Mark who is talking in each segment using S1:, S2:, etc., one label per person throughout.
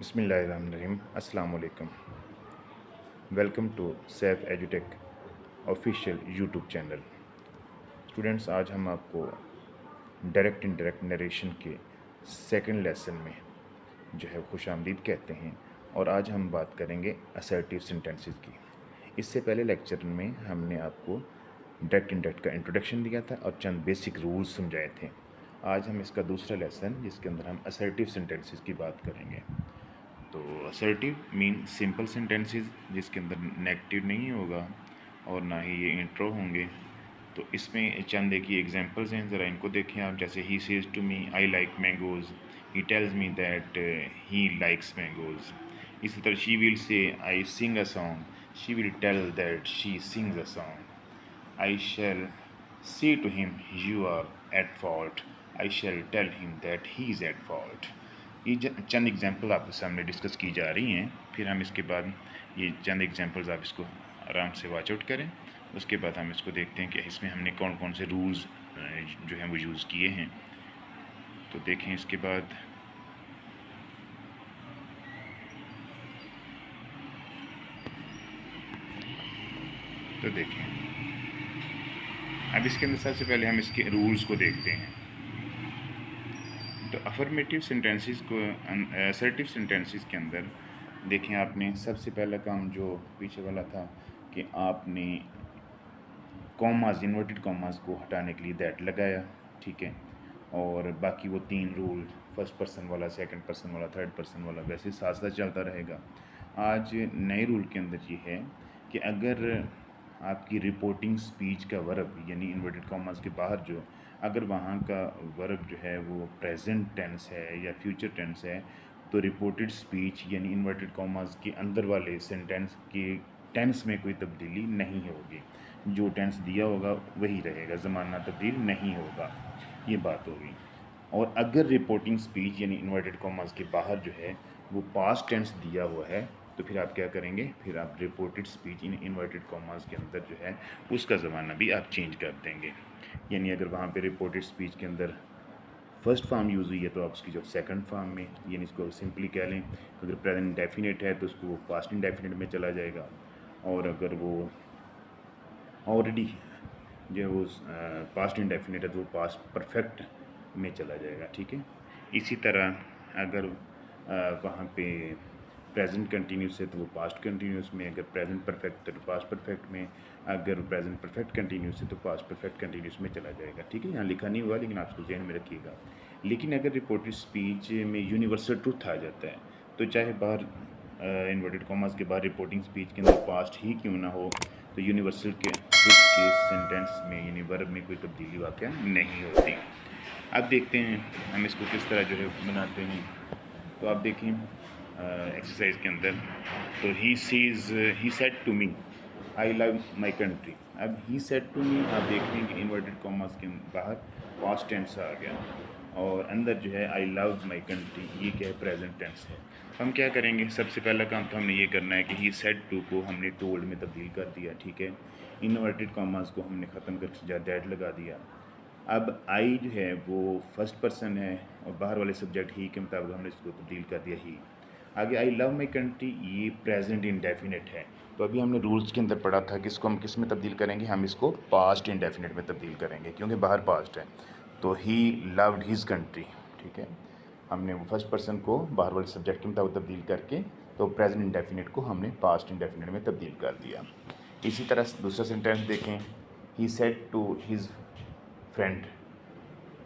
S1: بسم اللہ الرحمن الرحیم. السلام علیکم. ویلکم ٹو سیف ایجوٹیک آفیشیل یوٹیوب چینل. اسٹوڈنٹس، آج ہم آپ کو ڈائریکٹ انڈائریکٹ نریشن کے سیکنڈ لیسن میں جو ہے خوش آمدید کہتے ہیں، اور آج ہم بات کریں گے اسرٹیو سینٹینسز کی. اس سے پہلے لیکچر میں ہم نے آپ کو ڈائریکٹ انڈائریکٹ کا انٹروڈکشن دیا تھا اور چند بیسک رولز سمجھائے تھے. آج ہم اس کا دوسرا لیسن جس کے اندر ہم اسرٹیو سینٹینسز کی بات کریں گے. تو اسرٹیو مین سمپل سینٹینسز جس کے اندر نیگیٹو نہیں ہوگا اور نہ ہی یہ انٹرو ہوں گے. تو اس میں چند ایک ہی ایگزامپلز ہیں، ذرا ان کو دیکھیں آپ. جیسے ہی says to me I like mangoes, he tells me that he likes mangoes. اسی طرح she will say I sing a song, she will tell that she sings a song. I shall say to him, you are at fault. I shall tell him that he is at fault. یہ چند example آپ کے سامنے discuss کی جا رہی ہیں. پھر ہم اس کے بعد یہ چند ایگزامپلز آپ اس کو آرام سے واچ آؤٹ کریں. اس کے بعد ہم اس کو دیکھتے ہیں کہ اس میں ہم نے کون کون سے رولز جو ہیں وہ یوز کیے ہیں. تو دیکھیں اس کے بعد تو دیکھیں اب اس کے اندر سب سے پہلے ہم اس کے رولز کو دیکھتے ہیں. تو افرمیٹیو سینٹینسز کو اسرٹیو سینٹینسز کے اندر دیکھیں آپ نے سب سے پہلا کام جو پیچھے والا تھا کہ آپ نے کاماز انورٹڈ کاماز کو ہٹانے کے لیے دیٹ لگایا، ٹھیک ہے. اور باقی وہ تین رول، فرسٹ پرسن والا، سیکنڈ پرسن والا، تھرڈ پرسن والا، ویسے ساتھ ساتھ چلتا رہے گا. آج نئے رول کے اندر یہ ہے کہ اگر آپ کی رپورٹنگ سپیچ کا ورب یعنی انورٹڈ کاماز کے باہر جو اگر وہاں کا ورب جو ہے وہ پریزنٹ ٹینس ہے یا فیوچر ٹینس ہے، تو رپورٹڈ سپیچ یعنی انورٹڈ کاماز کے اندر والے سینٹینس کے ٹینس میں کوئی تبدیلی نہیں ہوگی. جو ٹینس دیا ہوگا وہی رہے گا، زمانہ تبدیل نہیں ہوگا. یہ بات ہوگی. اور اگر رپورٹنگ سپیچ یعنی انورٹڈ کاماز کے باہر جو ہے وہ پاسٹ ٹینس دیا ہوا ہے، تو پھر آپ کیا کریں گے؟ پھر آپ رپورٹڈ سپیچ ان انورٹڈ کاماز کے اندر جو ہے اس کا زمانہ بھی آپ چینج کر دیں گے. یعنی اگر وہاں پہ رپورٹڈ سپیچ کے اندر فرسٹ فارم یوز ہوئی ہے تو آپ اس کی جو سیکنڈ فارم میں، یعنی اس کو سمپلی کہہ لیں اگر پریزنٹ ڈیفینٹ ہے تو اس کو پاسٹ انڈیفینٹ میں چلا جائے گا، اور اگر وہ آلریڈی جو ہے وہ پاسٹ انڈیفینٹ ہے تو وہ پاسٹ پرفیکٹ میں چلا جائے گا، ٹھیک ہے. اسی طرح اگر وہاں پہ پریزنٹ کنٹینیوس ہے تو وہ پاسٹ کنٹینیوس میں، اگر پریزنٹ پرفیکٹ ہے تو پاسٹ پرفیکٹ میں، اگر پریزنٹ پرفیکٹ کنٹینیوس ہے تو پاسٹ پرفیکٹ کنٹینیوس میں چلا جائے گا، ٹھیک ہے. یہاں لکھا نہیں ہوا لیکن آپ اس کو ذہن میں رکھیے گا. لیکن اگر رپورٹڈ اسپیچ میں یونیورسل ٹروتھ آ جاتا ہے تو چاہے باہر انورٹڈ کاماز کے بعد رپورٹنگ اسپیچ کے اندر پاسٹ ہی کیوں نہ ہو، تو یونیورسل کے ٹروتھ کے سینٹینس میں یعنی ورب میں کوئی تبدیلی واقع نہیں ہوتی. اب دیکھتے ہیں ہم اس کو کس طرح جو ہے بناتے ہیں. تو آپ دیکھیں ایکسرسائز کے اندر، تو he said to me I love my country. اب ہی سیڈ ٹو می آپ دیکھ رہے ہیں کہ انورٹڈ کاماز کے باہر پاسٹ ٹینس آ گیا اور اندر جو ہے آئی لو مائی کنٹری، یہ کیا ہے؟ پریزنٹ ٹینس ہے. ہم کیا کریں گے؟ سب سے پہلا کام تو ہم نے یہ کرنا ہے کہ ہی سیڈ ٹو کو ہم نے ٹولڈ میں تبدیل کر دیا، ٹھیک ہے. انورٹڈ کاماز کو ہم نے ختم کر کے دیٹ لگا دیا. اب آئی جو ہے وہ فرسٹ پرسن ہے اور باہر والے سبجیکٹ ہی کے مطابق ہم نے اس کو تبدیل کر دیا ہی. آگے آئی لو مائی کنٹری، یہ پریزنٹ انڈیفینٹ ہے. تو ابھی ہم نے رولز کے اندر پڑھا تھا کہ اس کو ہم کس میں تبدیل کریں گے؟ ہم اس کو پاسٹ انڈیفینٹ میں تبدیل کریں گے کیونکہ باہر پاسٹ ہے. تو ہی لوڈ ہز کنٹری، ٹھیک ہے. ہم نے فرسٹ پرسن کو باہر والے سبجیکٹ کے مطابق تبدیل کر کے تو پریزنٹ انڈیفینٹ کو ہم نے پاسٹ انڈیفینٹ میں تبدیل کر دیا. اسی طرح دوسرا سینٹینس دیکھیں، he said to his friend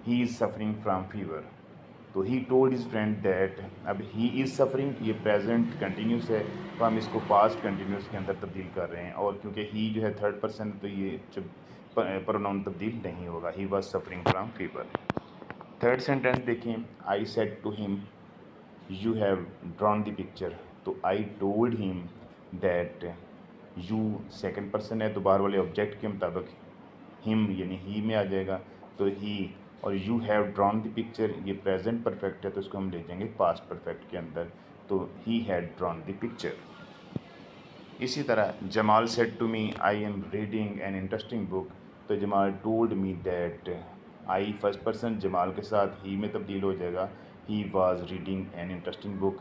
S1: he is suffering from fever. تو he told his friend that, اب ہی از سفرنگ یہ پریزنٹ کنٹینیوس ہے تو ہم اس کو پاسٹ کنٹینیوس کے اندر تبدیل کر رہے ہیں، اور کیونکہ ہی جو ہے تھرڈ پرسن تو یہ جب پروناؤن تبدیل نہیں ہوگا. He was suffering from fever. Third sentence دیکھیں، I said to him you have drawn the picture. تو I told him that you second person ہے تو باہر والے آبجیکٹ کے مطابق ہم یعنی ہی میں آ جائے گا. تو ہی اور you have drawn the picture یہ پریزنٹ پرفیکٹ ہے تو اس کو ہم لے جائیں گے پاسٹ پرفیکٹ کے اندر. تو ہی ہیڈ ڈران دی پکچر. اسی طرح Jamal said to me I am reading an interesting book. تو Jamal told me that, I first person Jamal کے ساتھ ہی میں تبدیل ہو جائے گا، he was reading an interesting book.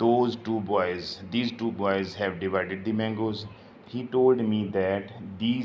S1: these two boys have divided the mangoes. He told me that these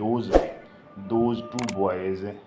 S1: those two boys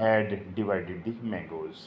S1: had divided the mangoes।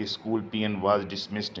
S1: the school peon was dismissed।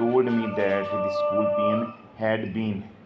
S1: told me that the school peon had been,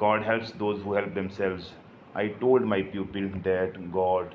S1: God helps those who help themselves। I told my pupil that God,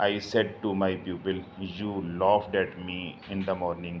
S1: I said to my pupil you laughed at me in the morning,